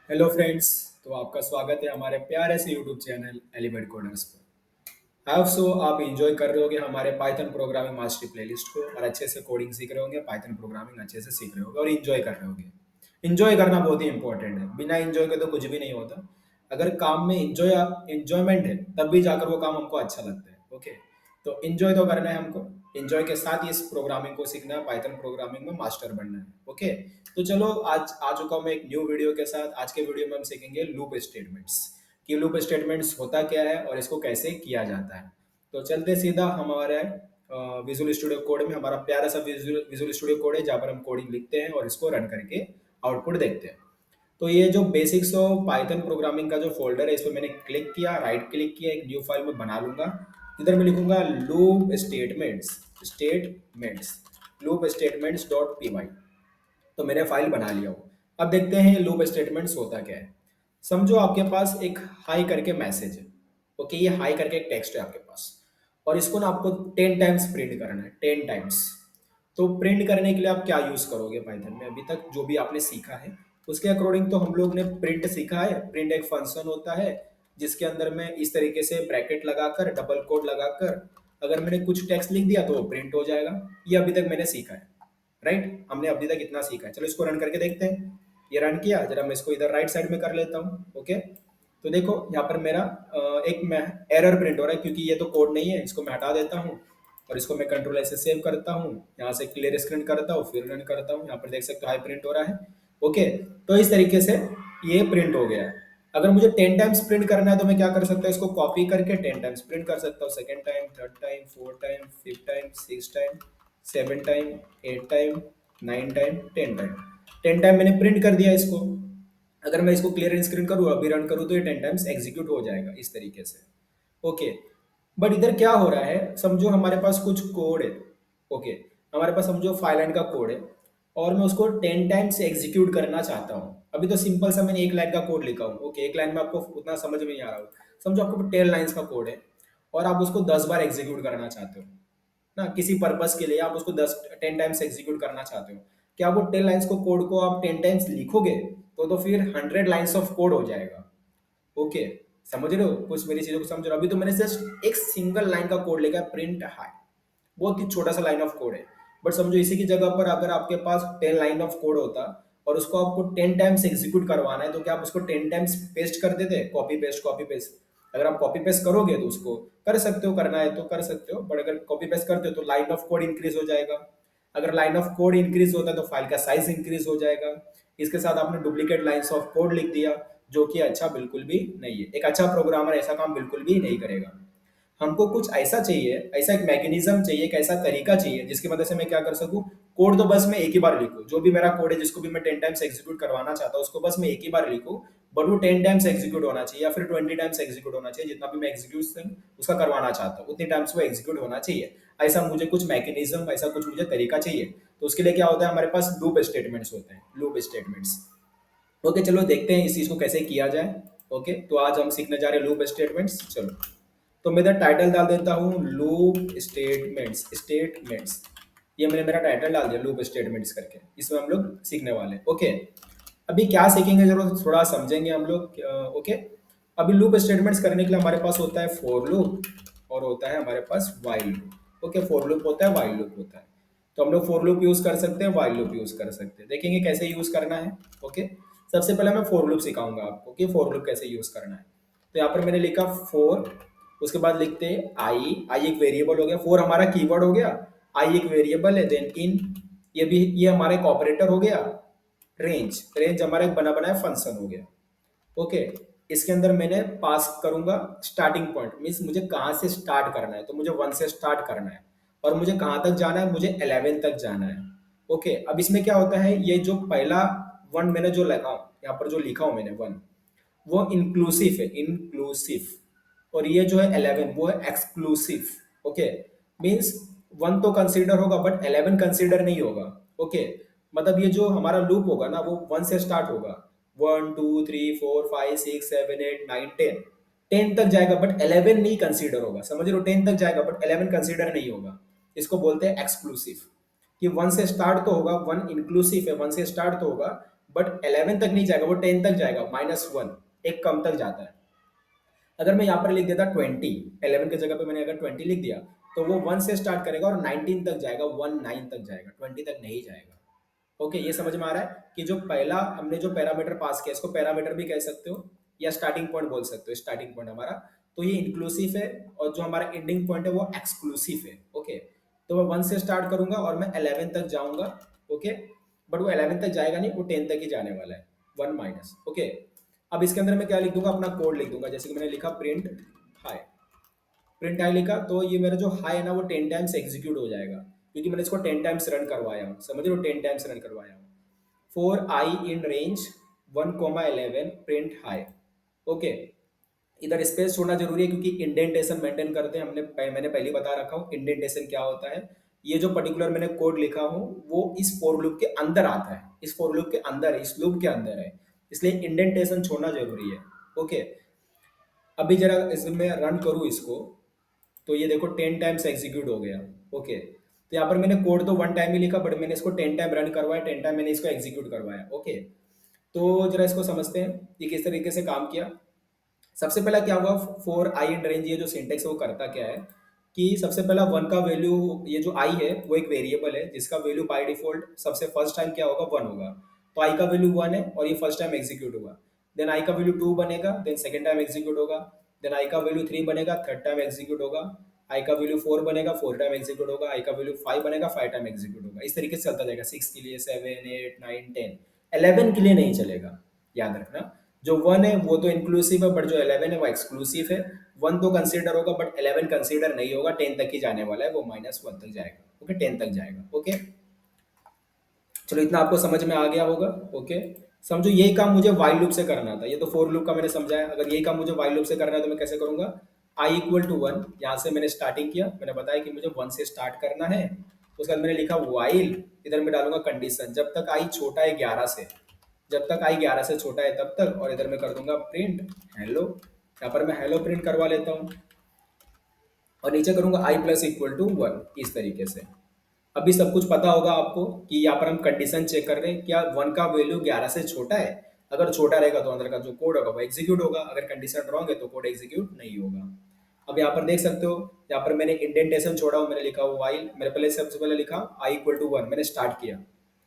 Hello friends. तो आपका स्वागत है हमारे प्यारे से यूट्यूब चैनल एलिमेंट कोडर्स पर। आई होप सो आप इंजॉय कर रहे होगे हमारे पाइथन प्रोग्रामिंग मास्टरी प्लेलिस्ट को और अच्छे से कोडिंग सीख रहे होंगे, पाइथन प्रोग्रामिंग अच्छे से सीख रहे होंगे और इंजॉय कर रहे होंगे। इंजॉय करना बहुत ही इंपॉर्टेंट है, बिना इंजॉय के तो कुछ भी नहीं होता। अगर काम में इंजॉयमेंट है तब भी जाकर वो काम हमको अच्छा लगता है। ओके, तो इंजॉय तो करना है हमको। इंजॉय के साथ ही इस प्रोग्रामिंग को सीखना है, पाइथन प्रोग्रामिंग में मास्टर बनना है। ओके, तो चलो आज आ चुका हूँ मैं एक न्यू वीडियो के साथ। आज के वीडियो में हम सीखेंगे लूप स्टेटमेंट्स कि लूप स्टेटमेंट्स होता क्या है और इसको कैसे किया जाता है। तो चलते सीधा हमारे विजुअल स्टूडियो कोड में। हमारा प्यारा सा विजुअल स्टूडियो कोड है जहाँ पर हम कोडिंग लिखते हैं और इसको रन करके आउटपुट देखते हैं। तो ये जो बेसिक्स ऑफ पाइथन प्रोग्रामिंग का जो फोल्डर है, इस पर मैंने क्लिक किया, राइट क्लिक किया, एक न्यू फाइल में बना लूंगा। इधर मैं लिखूंगा loop statements loop statements dot P Y. तो मैंने फाइल बना लिया हो। अब देखते हैं लूप स्टेटमेंट्स होता क्या है। समझो आपके पास एक हाई करके मैसेज है। ओके, ये हाई करके एक टेक्स्ट है आपके पास और इसको ना आपको 10 टाइम्स प्रिंट करना है, 10 टाइम्स। तो प्रिंट करने के लिए आप क्या यूज करोगे पाइथन में? अभी तक जो भी आपने सीखा है उसके अकॉर्डिंग तो हम लोग ने प्रिंट सीखा है। प्रिंट एक फंक्शन होता है जिसके अंदर में इस तरीके से ब्रैकेट लगाकर, डबल कोड लगाकर अगर मैंने कुछ टेक्स्ट लिख दिया तो वो प्रिंट हो जाएगा। ये अभी तक मैंने सीखा है। राइट, हमने अभी तक इतना सीखा है। चलो इसको रन करके देखते हैं। ये रन किया, जरा मैं इसको इधर राइट साइड में कर लेता हूँ। ओके, तो देखो यहाँ पर मेरा एक एरर प्रिंट हो रहा है क्योंकि ये तो कोड नहीं है। इसको मैं हटा देता हूँ और इसको मैं कंट्रोल ऐसे सेव करता हूँ, यहाँ से क्लियर स्क्रीन करता हूँ, फिर रन करता हूँ। यहाँ पर देख सकते हो हाई प्रिंट हो रहा है। ओके, तो इस तरीके से ये प्रिंट हो गया है। अगर मुझे 10 टाइम्स प्रिंट करना है तो मैं क्या कर सकता हूँ, इसको कॉपी करके 10 टाइम्स प्रिंट कर सकता हूँ। Second time, third time, fourth time, fifth time, six time, seven time, eight time, 9 time, 10 time. 10 time मैंने प्रिंट कर दिया इसको। अगर मैं इसको क्लियर स्क्रीन करूँ, अभी रन करूँ, तो ये 10 टाइम्स एग्जीक्यूट हो जाएगा इस तरीके से। ओके, बट इधर क्या हो रहा है, समझो हमारे पास कुछ कोड है। ओके, हमारे पास समझो फाइव लाइन का कोड है और मैं उसको 10 टाइम्स एग्जीक्यूट करना चाहता हूँ। अभी तो सिंपल सा मैंने एक लाइन का कोड लिखा हूँ। ओके, एक लाइन में आपको उतना समझ में नहीं आ रहा हो। समझो आपको 10 लाइन्स का कोड है और आप उसको 10 बार एग्जीक्यूट करना चाहते हो ना, किसी पर्पस के लिए आप उसको 10 टाइम्स एग्जीक्यूट करना चाहते हो। क्या वो 10 लाइन्स को कोड को आप 10 टाइम्स लिखोगे तो फिर 100 लाइन्स ऑफ कोड हो जाएगा। ओके, समझ रहे हो? कुछ मेरी चीजों को समझ रहे हो? अभी तो मैंने जस्ट एक सिंगल लाइन का कोड लिखा है, प्रिंट हाई। बहुत ही छोटा सा लाइन ऑफ कोड है। बट समझो इसी की जगह पर अगर आपके पास 10 लाइन ऑफ कोड होता और उसको आपको 10 टाइम्स एग्जीक्यूट करवाना है, तो क्या आप उसको 10 टाइम्स पेस्ट कर देते? Copy paste, copy paste. अगर आप कॉपी पेस्ट करोगे तो उसको कर सकते हो, करना है तो कर सकते हो, बट अगर कॉपी पेस्ट करते हो तो लाइन ऑफ कोड इंक्रीज हो जाएगा। अगर लाइन ऑफ कोड इंक्रीज होता है तो फाइल का साइज इंक्रीज हो जाएगा। इसके साथ आपने डुप्लीकेट लाइन्स ऑफ कोड लिख दिया, जो कि अच्छा बिल्कुल भी नहीं है। एक अच्छा प्रोग्रामर ऐसा काम बिल्कुल भी नहीं करेगा। हमको कुछ ऐसा चाहिए, ऐसा एक मैकेनिज्म चाहिए, एक ऐसा तरीका चाहिए जिसकी मदद से मैं क्या कर सकूं, कोड तो बस मैं एक ही बार लिखूं। जो भी मेरा कोड है जिसको भी मैं 10 टाइम्स एग्जीक्यूट करवाना चाहता हूं उसको बस मैं एक ही बार लिखूं। बट वो 10 टाइम्स एग्जीक्यूट होना चाहिए या फिर 20 टाइम्स एग्जीक्यूट होना चाहिए। जितना भी मैं एग्जीक्यूशन उसका करवाना चाहता हूँ उतनी टाइम्स वो एग्जीक्यूट होना चाहिए। ऐसा मुझे कुछ मैकेनिज्म, ऐसा कुछ मुझे तरीका चाहिए। तो उसके लिए क्या होता है, हमारे पास लूप स्टेटमेंट्स होते हैं, लूप स्टेटमेंट्स। ओके, चलो देखते हैं इस चीज को कैसे किया जाए। ओके, तो आज हम सीखने जा रहे हैं लूप स्टेटमेंट्स। चलो, तो मैं इधर टाइटल डाल देता हूँ लूप स्टेटमेंट्स। ये मैंने मेरा टाइटल डाल दिया लूप स्टेटमेंट्स करके। इसमें हम लोग सीखने वाले हैं। ओके, अभी क्या सीखेंगे जरूर थोड़ा समझेंगे हम लोग। ओके, अभी लूप स्टेटमेंट्स करने के लिए हमारे पास होता है फॉर लूप और होता है हमारे पास while loop. Okay, for loop होता है, वाइल लूप होता है। तो हम लोग फॉर लूप यूज कर सकते हैं, वाइल लूप यूज कर सकते हैं। देखेंगे कैसे यूज करना है। ओके, सबसे पहले मैं फॉर लूप सिखाऊंगा आपको कि फॉर लूप कैसे यूज करना है। तो यहाँ पर मैंने लिखा फोर, उसके बाद लिखते हैं आई। आई एक वेरिएबल हो गया, फोर हमारा कीवर्ड हो गया, आई एक वेरिएबल है, देन इन, ये हमारा एक ऑपरेटर हो गया। रेंज, रेंज हमारा एक बना बनाया फंक्शन हो गया। ओके, इसके अंदर मैंने पास करूंगा स्टार्टिंग पॉइंट, मीन्स मुझे कहाँ से स्टार्ट करना है। तो मुझे 1 से स्टार्ट करना है और मुझे कहाँ तक जाना है, मुझे 11 तक जाना है। ओके, अब इसमें क्या होता है, ये जो पहला वन मैंने जो लगा, यहाँ पर जो लिखा हूं मैंने वन, वो इंक्लूसिव है, इंक्लूसिव। और ये जो है 11 वो है एक्सक्लूसिव। ओके, मीन्स वन तो कंसीडर होगा बट 11 कंसीडर नहीं होगा। ओके, मतलब ये जो हमारा लूप होगा ना वो 1 से स्टार्ट होगा। 1 2 3 4 5 6 7 8 9 10, 10 तक जाएगा बट 11 नहीं कंसीडर होगा। समझ रहे हो? 10 तक जाएगा बट 11 कंसीडर नहीं होगा। इसको बोलते हैं एक्सक्लूसिव। कि 1 से स्टार्ट तो होगा, वन इंक्लूसिव है, 1 से स्टार्ट तो होगा बट 11 तक नहीं जाएगा, वो 10 तक जाएगा, -1, एक कम तक जाता है। अगर मैं यहाँ पर लिख देता 20, 11 की जगह पे मैंने अगर 20 लिख दिया, तो वो 1 से स्टार्ट करेगा और 19 तक जाएगा, 19 तक जाएगा, 20 तक नहीं जाएगा। ओके, ये समझ में आ रहा है कि जो पहला हमने जो पैरामीटर पास किया, इसको पैरामीटर भी कह सकते हो या स्टार्टिंग पॉइंट बोल सकते हो, स्टार्टिंग पॉइंट हमारा, तो ये इंक्लूसिव है, और जो हमारा एंडिंग पॉइंट है वो एक्सक्लूसिव है। ओके, तो मैं 1 से स्टार्ट करूंगा और मैं 11 तक जाऊंगा। ओके, बट वो 11 तक जाएगा नहीं, वो 10 तक ही जाने वाला है, 1 माइनस। ओके, अब इसके अंदर मैं क्या लिख दूंगा, अपना कोड लिख दूंगा, जैसे कि मैंने लिखा प्रिंट हाई। प्रिंट हाई लिखा तो ये मेरा जो हाई है ना वो 10 टाइम्स एग्जीक्यूट हो जाएगा, क्योंकि मैंने इसको 10 टाइम्स रन करवाया हूँ, समझ रहे हो, 10 टाइम्स रन करवाया हूँ। For I in range 1,11 print high. Okay, इधर स्पेस छोड़ना जरूरी है, क्योंकि इंडेंटेशन मेंटेन करते हैं, मैंने पहले ही बता रखा हूँ इंडेंटेशन क्या होता है। ये जो पर्टिकुलर मैंने कोड लिखा हूँ वो इस फॉर लूप के अंदर आता है, इस फॉर लूप के अंदर है, इस लूप के अंदर है, इसलिए इंडेंटेशन छोड़ना जरूरी है। ओके, अभी जरा इसमें रन करूँ इसको, तो ये देखो 10 टाइम्स एग्जीक्यूट हो गया। ओके, तो यहाँ पर मैंने कोड तो 1 टाइम ही लिखा, बट मैंने इसको 10 टाइम रन करवाया, 10 टाइम मैंने इसको एग्जीक्यूट करवाया। ओके, तो जरा इसको समझते हैं कि किस तरीके से काम किया। सबसे पहला क्या हुआ, फॉर आई इन रेंज, ये जो सिंटेक्स है वो करता क्या है कि सबसे पहला वन का वैल्यू, ये जो आई है वो एक वेरिएबल है जिसका वैल्यू बाय डिफॉल्ट सबसे फर्स्ट टाइम क्या होगा, 1 होगा। तो आई का वैल्यू 1 है और ये फर्स्ट टाइम एग्जीक्यूट हुआ। देन आई का वैल्यू 2 बनेगा, देन सेकंड टाइम एग्जीक्यूट होगा। देन आई का वैल्यू 3 बनेगा, थर्ड टाइम एग्जीक्यूट होगा। आई का वैल्यू 4 बनेगा, फोर्थ टाइम एग्जीक्यूट होगा। आई का वैल्यू 5 बनेगा, 5 टाइम एग्जीक्यूट होगा। इस तरीके से चलता जाएगा, 6 के लिए, 7, 8, 9, 10, 11 के लिए नहीं चलेगा, याद रखना। जो 1 है वो तो इंक्लूसिव है, बट जो 11 है वो एक्सक्लूसिव है। 1 तो कंसीडर होगा बट 11 कंसीडर नहीं होगा, 10 तक ही जाने वाला है, वो -1 तक जाएगा। ओके, 10 तक जाएगा। ओके, चलो इतना आपको समझ में आ गया होगा। ओके, समझो यही काम मुझे वाइल लूप से करना था, ये तो फॉर लूप का मैंने समझाया, अगर यही काम मुझे वाइल लूप से करना है तो मैं कैसे करूंगा। आई इक्वल टू 1, यहाँ से मैंने स्टार्टिंग किया, मैंने बताया कि मुझे 1 से स्टार्ट करना है। उसके बाद मैंने लिखा वाइल, इधर मैं डालूंगा कंडीशन, जब तक आई छोटा है 11 से, जब तक आई 11 से छोटा है तब तक, और इधर मैं कर दूंगा प्रिंट हेलो। यहाँ पर मैं हेलो प्रिंट करवा लेता हूँ, और नीचे करूंगा आई प्लस इक्वल टू 1, इस तरीके से। अभी सब कुछ पता होगा आपको कि यहाँ पर हम कंडीशन चेक कर रहे हैं, क्या 1 का वैल्यू 11 से छोटा है। अगर छोटा रहेगा तो अंदर का जो कोड होगा वो एग्जीक्यूट होगा, अगर कंडीशन रॉन्ग है तो कोड एग्जीक्यूट नहीं होगा। अब यहाँ पर देख सकते हो, यहाँ पर मैंने इंडेंटेशन छोड़ा हूँ, मैंने लिखा हुआ वाइल, मैंने पहले सबसे पहले लिखा आई इक्वल टू 1, मैंने स्टार्ट किया,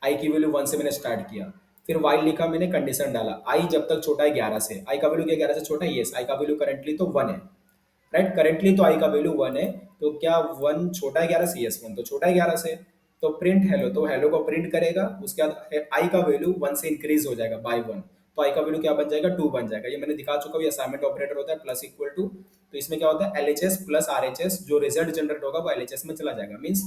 आई की वैल्यू 1 से मैंने स्टार्ट किया। फिर वाइल लिखा, मैंने कंडीशन डाला, आई जब तक छोटा है 11 से, आई का वैल्यू क्या 11 से छोटा है, यस, आई का वैल्यू करेंटली तो 1 है, राइट, करेंटली तो आई का वैल्यू 1 है। तो क्या 1 छोटा है 11 से, यस 1 तो छोटा है 11 से। तो प्रिंट हेलो, तो हेलो को प्रिंट करेगा, उसके बाद आई का वैल्यू 1 से इंक्रीज हो जाएगा बाय 1, तो आई का वैल्यू क्या बन जाएगा, 2 बन जाएगा। ये मैंने दिखा चुका हूँ, ये असाइनमेंट ऑपरेटर होता है, प्लस इक्वल टू। तो इसमें क्या होता है, एलएचएस प्लस आरएचएस, जो रिजल्ट जनरेट होगा वो एलएचएस में चला जाएगा, मीन्स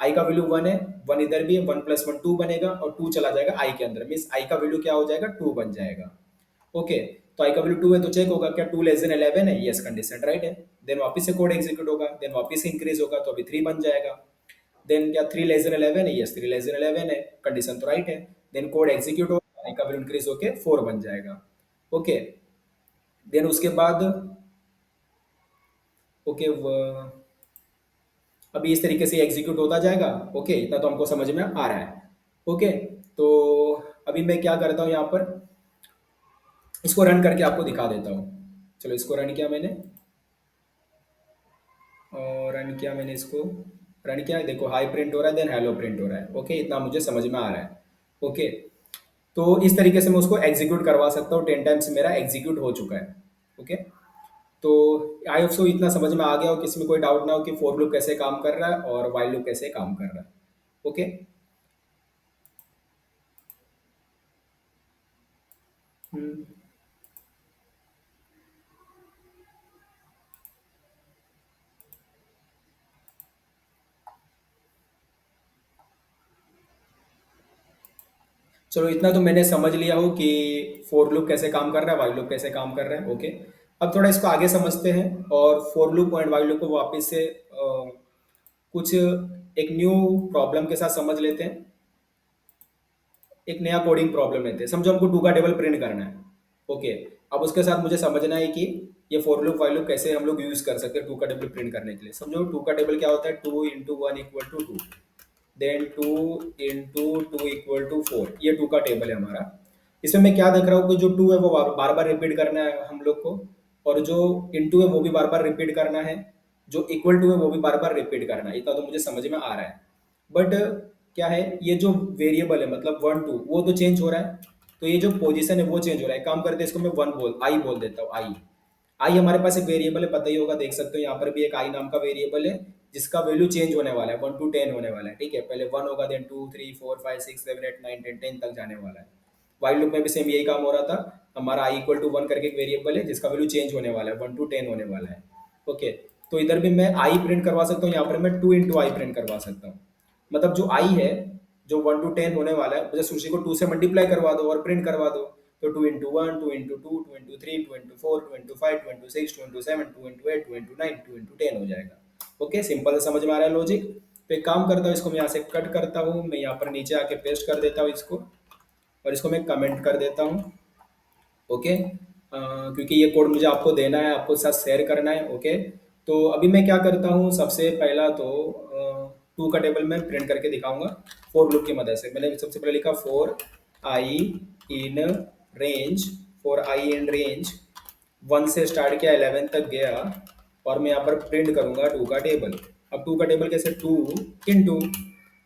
आई का वैल्यू 1 है, 1 इधर भी है, 1 + 1 2 बनेगा, और 2 चला जाएगा आई के अंदर, मीन्स आई का वैल्यू क्या हो जाएगा, 2 बन जाएगा। ओके, तो आई का वैल्यू 2 है तो चेक होगा क्या 2 लेस देन 11 है, यस, कंडीशन राइट है। देन वापस से कोड एग्जीक्यूट होगा, देन वापस से इंक्रीज होगा तो अभी 3 बन जाएगा। देन क्या 3 लेस देन 11 है, यस 3 लेस देन 11 है, कंडीशन तो राइट है। देन कोड एग्जीक्यूट होगा, आई का वैल्यू इंक्रीज होके 4 बन जाएगा। ओके, देन उसके बाद ओके, अभी इस तरीके से एग्जीक्यूट होता जाएगा। ओके, इतना तो हमको समझ में आ रहा है। ओके, तो अभी मैं क्या करता हूँ, यहाँ पर इसको रन करके आपको दिखा देता हूँ। चलो इसको रन किया मैंने, और रन किया मैंने इसको, रन किया, देखो हाई प्रिंट हो रहा है, देन हेलो प्रिंट हो रहा है। ओके, इतना मुझे समझ में आ रहा है। ओके, तो इस तरीके से मैं उसको एग्जीक्यूट करवा सकता हूँ, 10 टाइम्स मेरा एग्जीक्यूट हो चुका है। ओके, तो आई होप सो इतना समझ में आ गया हो कि इसमें कोई डाउट ना हो कि फॉर लूप कैसे काम कर रहा है और वाइल लूप कैसे काम कर रहा है। ओके, हम्म, चलो इतना तो मैंने समझ लिया हो कि फॉर लूप कैसे काम कर रहा है, वाइल लूप कैसे काम कर रहा है। ओके, अब थोड़ा इसको आगे समझते हैं, और फॉर लूप और वाइल लूप को वापस से कुछ एक न्यू प्रॉब्लम के साथ समझ लेते हैं। एक नया कोडिंग प्रॉब्लम लेते हैं, समझो हमको 2 का टेबल प्रिंट करना है। ओके, अब उसके साथ मुझे समझना है कि ये फॉर लूप वाइल लूप कैसे हम लोग यूज कर सकते हैं 2 का टेबल प्रिंट करने के लिए। समझो 2 का टेबल क्या होता है, 2 × 1 = 2, देन 2 × 2 = 4, ये 2 का टेबल है हमारा। इसमें मैं क्या देख रहा हूँ कि जो टू है वो बार बार रिपीट करना है हम लोग को, और जो इनटू है वो भी बार बार रिपीट करना है, जो इक्वल टू है वो भी बार बार रिपीट करना है। इतना तो मुझे समझ में आ रहा है। बट क्या है, ये जो वेरिएबल है मतलब वन टू वो तो चेंज हो रहा है, तो ये जो पोजीशन है वो चेंज हो रहा है। काम करते हैं, इसको मैं वन बोल आई बोल देता हूँ। आई आई हमारे पास एक वेरिएबल है, पता ही होगा, देख सकते हो यहाँ पर भी एक आई नाम का वेरिएबल है जिसका वैल्यू चेंज होने वाला है, 1 to 10 होने वाला है। ठीक है, पहले 1 होगा, देन 2 3 4 5 6 7 8 9 10 10 तक जाने वाला है। वाइल लूप में भी सेम यही काम हो रहा था। हमारा आई इक्वल टू वन करके एक वेरिएबल है जिसका वैल्यू चेंज होने वाला है, 1 to 10 होने वाला है। ओके, तो इधर भी मैं आई प्रिंट करवा सकता हूँ, यहाँ पर मैं 2 into आई प्रिंट करवा सकता हूँ। मतलब जो आई है, जो 1 to 10 होने वाला है, बस उसी को 2 से मल्टीप्लाई करवा दो और प्रिंट करवा दो। तो 2 into 1, 2 into 2, 2 into 3, 2 into 4, 2 into 5, 2 into 6, 2 into 7, 2 into 8, 2 into 9, 2 into 10 हो जाएगा। ओके, सिंपल से समझ में आ रहा है लॉजिक। तो एक काम करता हूँ, इसको मैं यहाँ से कट करता हूँ, मैं यहाँ पर नीचे आके पेस्ट कर देता हूँ इसको, और इसको मैं कमेंट कर देता हूँ। ओके, क्योंकि ये कोड मुझे आपको देना है, आपको साथ शेयर करना है। ओके, तो अभी मैं क्या करता हूँ, सबसे पहला तो टू का टेबल में प्रिंट करके दिखाऊंगा फोर लूप की मदद से। मैंने सबसे पहले लिखा four I in range, four I in range, one से स्टार्ट किया 11 तक गया, और मैं यहाँ पर प्रिंट करूंगा टू का टेबल। अब टू का टेबल कैसे, two into,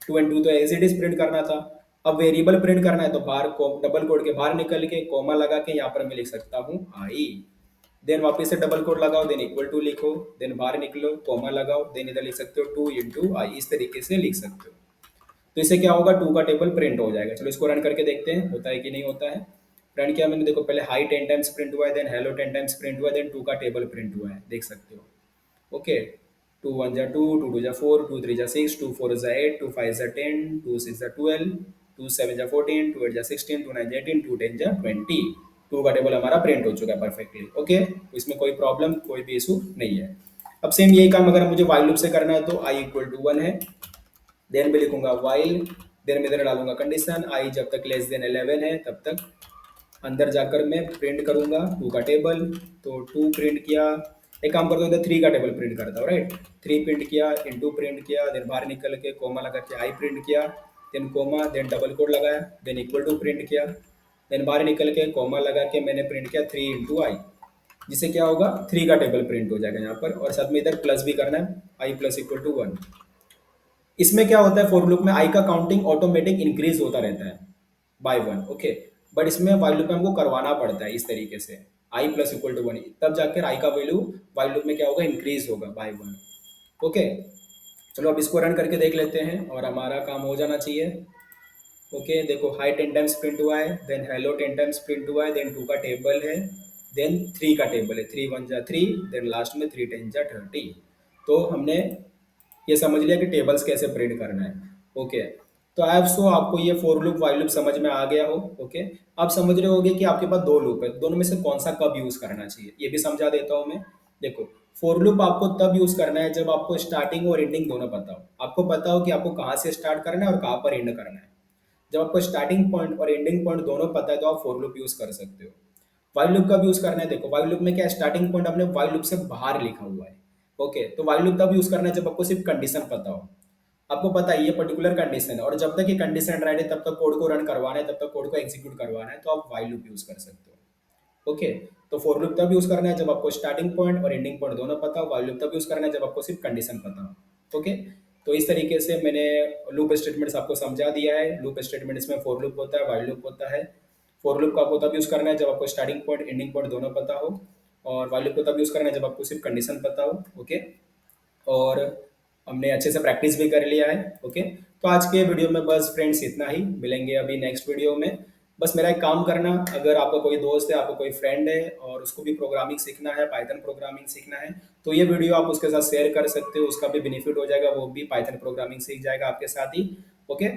two and two तो एज इट इज प्रिंट करना था। अब वेरिएबल प्रिंट करना है तो बाहर डबल कोड के बाहर निकल के कोमा लगा के यहाँ पर मैं लिख सकता हूँ आई, देन वापस से डबल कोड लगाओ, देन इक्वल टू लिखो, देन बाहर निकलो, कोमा लगाओ, देन इधर लिख सकते हो 2 into आई, इस तरीके से लिख सकते हो। तो इससे क्या होगा, टू का टेबल प्रिंट हो जाएगा। चलो इसको रन करके देखते हैं होता है कि नहीं होता है। रन किया मैंने, देखो पहले हाई 10 टाइम्स प्रिंट हुआ है, देन हेलो 10 टाइम्स प्रिंट हुआ है, देन टू का टेबल प्रिंट हुआ है, देख सकते हो। ओके, 2 1 जा 2, 2 2 जा 4, 2 3 जा 6, 2 4 जा 8, 2 5 जा 10, 2 6 जा 12, 2 7 जा 14, 2 8 जा 16, 2 9 जा 18, 2 10 जा 20। टू का टेबल हमारा प्रिंट हो चुका है परफेक्टली। ओके, तो इसमें कोई प्रॉब्लम कोई भी इशू नहीं है। अब सेम यही काम अगर मुझे वाइल लूप से करना है, तो आई इक्वल टू वन है, देन मैं लिखूंगा वाइल, देन मैं इधर डालूंगा कंडीशन आई जब तक लेस देन 11 है तब तक, अंदर जाकर मैं प्रिंट करूंगा टू का टेबल। तो टू प्रिंट किया, एक काम करता हूँ इधर थ्री का टेबल प्रिंट करता हूँ, राइट। थ्री प्रिंट किया, इंटू प्रिंट किया, देन बाहर निकल के कोमा लगा के आई प्रिंट किया, then comma, then double quote लगाया, देन इक्वल टू प्रिंट किया, देन बाहर निकल के कोमा लगा के मैंने प्रिंट किया 3 into आई, जिससे क्या होगा, थ्री का टेबल प्रिंट हो जाएगा यहाँ पर। और साथ में इधर प्लस भी करना है, आई प्लस इक्वल टू वन। इसमें क्या होता है, फॉर लूप में आई का काउंटिंग ऑटोमेटिक इंक्रीज होता रहता है बाय वन। ओके, बट इसमें वाइल लूप में हमको करवाना पड़ता है इस तरीके से, आई प्लस इक्वल टू वन, तब जाकर आई का वैल्यू वाइल लूप में क्या होगा, इंक्रीज होगा बाय वन। ओके, चलो अब इसको रन करके देख लेते हैं और हमारा काम हो जाना चाहिए। ओके, देखो हाई 10 टाइम्स प्रिंट हुआ है, देन हेलो 10 टाइम्स प्रिंट हुआ है, देन टू का टेबल है, देन थ्री का टेबल है, 3 1 जा 3, देन लास्ट में 3 10 जा 30। तो हमने ये समझ लिया कि टेबल्स कैसे प्रिंट करना है। ओके, तो आई सो आपको ये फोर लूप वाइल लूप समझ में आ गया हो। ओके, आप समझ रहे होगे कि आपके पास दो लूप है, दोनों में से कौन सा कब यूज करना चाहिए, ये भी समझा देता हूँ मैं। देखो, फोर लूप आपको तब यूज करना है जब आपको स्टार्टिंग और एंडिंग दोनों पता हो, आपको पता हो कि आपको कहाँ से स्टार्ट करना है और कहाँ पर एंड करना है। जब आपको स्टार्टिंग पॉइंट और एंडिंग पॉइंट दोनों पता है तो आप फोर लूप यूज कर सकते हो। वाइल लूप कब यूज करना है, देखो वाइल लूप में क्या, स्टार्टिंग पॉइंट हमने वाइल लूप से बाहर लिखा हुआ है। ओके, तो वाइल लूप तब यूज करना है जब आपको सिर्फ कंडीशन पता हो, आपको पता है ये पर्टिकुलर कंडीशन है, और जब तक ये कंडीशन राइट है तब तक कोड को रन करवाना है, तब तक कोड को एग्जीक्यूट करवाना है, तो आप वाइल लूप यूज कर सकते हो। ओके, तो फॉर लूप तब यूज करना है जब आपको स्टार्टिंग पॉइंट और एंडिंग पॉइंट दोनों पता हो, वाइल लूप तब यूज करना है जब आपको सिर्फ कंडीशन पता हो। ओके, तो इस तरीके से मैंने लूप स्टेटमेंट्स आपको समझा दिया है। लूप स्टेटमेंट्स में फोर लूप होता है, वाइल लूप होता है। फोर लूप का आपको तब यूज करना है जब आपको स्टार्टिंग पॉइंट एंडिंग पॉइंट दोनों पता हो, और वाइल लूप को तब यूज करना है जब आपको सिर्फ कंडीशन पता हो। ओके, और हमने अच्छे से प्रैक्टिस भी कर लिया है। ओके, तो आज के वीडियो में बस फ्रेंड्स इतना ही, मिलेंगे अभी नेक्स्ट वीडियो में। बस मेरा एक काम करना, अगर आपका कोई दोस्त है, आपका कोई फ्रेंड है और उसको भी प्रोग्रामिंग सीखना है, पाइथन प्रोग्रामिंग सीखना है, तो ये वीडियो आप उसके साथ शेयर कर सकते हो, उसका भी बेनिफिट हो जाएगा, वो भी पाइथन प्रोग्रामिंग सीख जाएगा आपके साथ ही। ओके,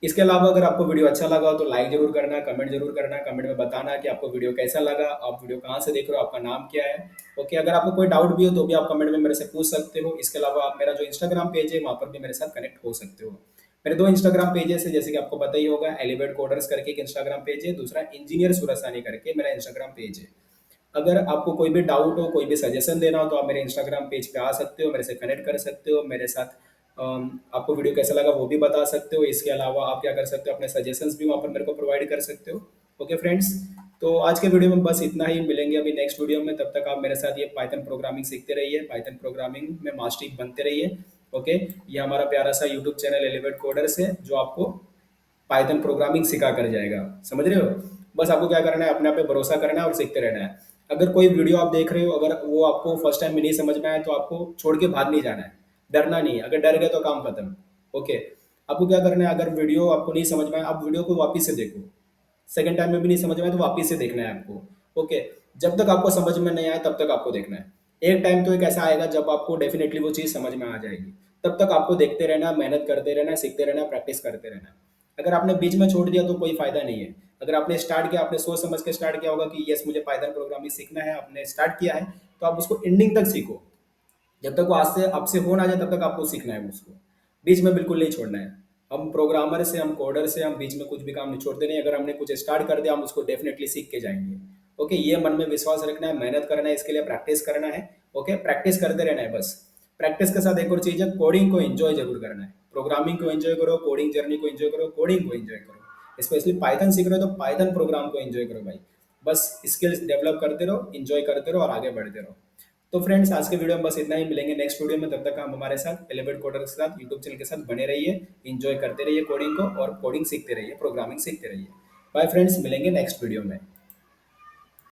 इसके अलावा अगर आपको वीडियो अच्छा लगा हो तो लाइक जरूर करना, कमेंट जरूर करना, कमेंट में बताना कि आपको वीडियो कैसा लगा, आप वीडियो कहाँ से देख रहे हो, आपका नाम क्या है। ओके, अगर आपको कोई डाउट भी हो तो भी आप कमेंट में मेरे से पूछ सकते हो। इसके अलावा आप मेरा जो इंस्टाग्राम पेज है वहाँ पर भी मेरे साथ कनेक्ट हो सकते हो। मेरे दो इंस्टाग्राम पेजेस है, जैसे कि आपको पता ही होगा, एलिवेट कोडर्स करके एक इंस्टाग्राम पेज है, दूसरा इंजीनियर सुरसानी करके मेरा इंस्टाग्राम पेज है। अगर आपको कोई भी डाउट हो, कोई भी सजेशन देना हो, तो आप मेरे इंस्टाग्राम पेज पे आ सकते हो, मेरे से कनेक्ट कर सकते हो, मेरे साथ आपको वीडियो कैसा लगा वो भी बता सकते हो। इसके अलावा आप क्या कर सकते हो, अपने सजेशंस भी वहाँ पर मेरे को प्रोवाइड कर सकते हो। ओके फ्रेंड्स, तो आज के वीडियो में बस इतना ही। मिलेंगे अभी नेक्स्ट वीडियो में, तब तक आप मेरे साथ ये पाइथन प्रोग्रामिंग सीखते रहिए, पाइथन प्रोग्रामिंग में मास्टरी बनते रहिए। ओके, ये हमारा प्यारा सा यूट्यूब चैनल एलिवेट कोडर्स है, जो आपको पाइथन प्रोग्रामिंग सिखा कर जाएगा। समझ रहे हो? बस आपको क्या करना है, अपने आप पे भरोसा करना है और सीखते रहना है। अगर कोई वीडियो आप देख रहे हो, अगर वो आपको फर्स्ट टाइम में नहीं समझ में आए, तो आपको छोड़ के भाग नहीं जाना है, डरना नहीं है। अगर डर गए तो काम खत्म। ओके, आपको क्या करना है, अगर वीडियो आपको नहीं समझ में आए, आप वीडियो को वापस से देखो। सेकंड टाइम में भी नहीं समझ में आए तो वापस से देखना है आपको। ओके, जब तक आपको समझ में नहीं आए तब तक आपको देखना है। एक टाइम तो एक ऐसा आएगा जब आपको डेफिनेटली वो चीज़ समझ में आ जाएगी। तब तक आपको देखते रहना, मेहनत करते रहना, सीखते रहना, प्रैक्टिस करते रहना। अगर आपने बीच में छोड़ दिया तो कोई फायदा नहीं है। अगर आपने स्टार्ट किया, आपने सोच समझ के स्टार्ट किया होगा कि यस मुझे पाइथन प्रोग्रामिंग सीखना है, आपने स्टार्ट किया है, तो आप उसको एंडिंग तक सीखो। जब तक वो आज से आपसे हो ना जाए तब तक आपको सीखना है उसको। बीच में बिल्कुल नहीं छोड़ना है। हम प्रोग्रामर से, हम कोडर से, हम बीच में कुछ भी काम नहीं छोड़ते नहीं। अगर हमने कुछ स्टार्ट कर दिया, हम उसको डेफिनेटली सीख के जाएंगे। ओके, ये मन में विश्वास रखना है, मेहनत करना है, इसके लिए प्रैक्टिस करना है। ओके, प्रैक्टिस करते रहना है बस। प्रैक्टिस के साथ एक और चीज़ है, कोडिंग को एंजॉय जरूर करना है। प्रोग्रामिंग को एंजॉय करो, कोडिंग जर्नी को एंजॉय करो, कोडिंग को एंजॉय करो। स्पेशली पाइथन सीख रहे हो तो पाइथन प्रोग्राम को एंजॉय करो भाई। बस स्किल्स डेवलप करते रहो, एंजॉय करते रहो और आगे बढ़ते रहो। तो फ्रेंड्स, आज के वीडियो में बस इतना ही। मिलेंगे नेक्स्ट वीडियो में, तब तक हम हमारे साथ एलिवेट कोडर के साथ यूट्यूब चैनल के साथ बने रहिए। एंजॉय करते रहिए कोडिंग को, और कोडिंग सीखते रहिए, प्रोग्रामिंग सीखते रहिए। बाय फ्रेंड्स, मिलेंगे नेक्स्ट वीडियो में।